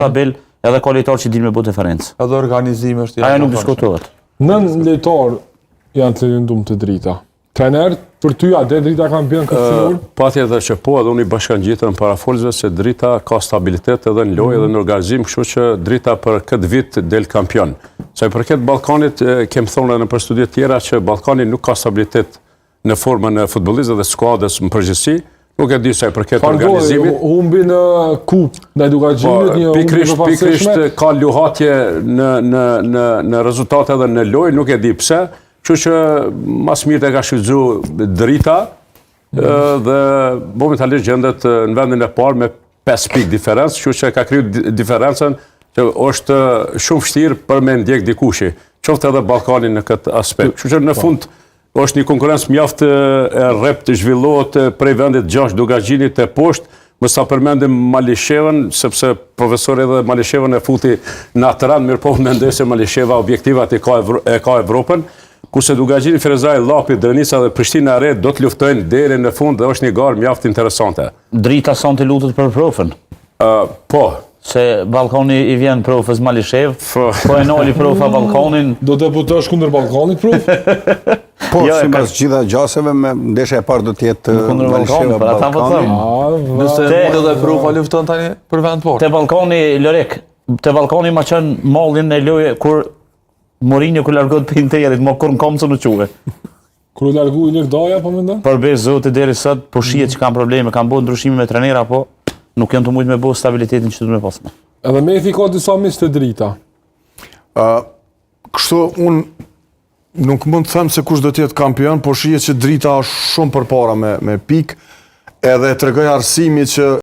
tabel edhe ka lojtar që din me bëj diferencë. Edhe organizimi është Ajo nuk diskutohet. 9 lojtar janë të lëndum të drita. Trener, për ty a dhe drita kampion këtë finur? Patjetër që po, edhe unë i bashkangjitër në parafolësve se drita ka stabilitet edhe në lojë edhe në organizim, kështu që drita për këtë vit del kampion. Sa i përket Ballkanit, kem thonë në për studiet tjera që Ballkani nuk ka stabilitet në formën e futbollistëve dhe skuadrës në përgjithësi. Nuk e di sa i përket organizimit. Humbi në kup, në edukacionit, një humbi në pikrisht ka luhatje në rezultate edhe në lojë, nuk e di pse. Kështu që mas mirë të ka shfrytzu drita dhe momentalisht gjendet në vendin e parë me 5 pikë diferencë, kështu që ka kriju diferencën që është shumë vështirë për me ndjek dikushi, qoftë edhe Ballkani në këtë aspekt. Kështu që në fund është një konkurrencë mjaft e rrept të zhvillohet prej vendit 6 Dugaxhinit e poshtë, më sa përmendim Malishevën, sepse profesori edhe Malishevën e futi në atë rand, mirë po mendoj se Malisheva objektivat e ka Evropën, kurse Dugaxhini, Firezaj, Llapi, Drenisa dhe Prishtina e Re do të luftojnë deri në fund dhe është një garë mjaft interesante. Drita son të lutet për profën. Po. Se Ballkani i vjen profës Malishev, po e noli profa Ballkanin. Do të deputosh kundër Ballkanit, prof? Po, si mas gjitha gjaseve, me ndeshja e parë do t'jetë Malisheva Ballkani. Nëse mund edhe profa lufton tani për vend parë. Te Ballkani, Lorek, te Ballkani ma qenë mallin e loje kur Mourinho kur largohet për Interit, ma kur në komësë në quve. Kur u largu i Lekdaja, po mendon? Përveç zotit deri sot, po shihet që kanë probleme, kanë bërë ndryshime me trenera, po nuk janë të mujtë me bëu stabilitetin që du me pasme. Edhe Methi ka disa mis të drita. Kështu, unë nuk mund të them se kush do t'jetë kampion, po shihet që drita është shumë përpara me pikë, edhe tregoj arsimi që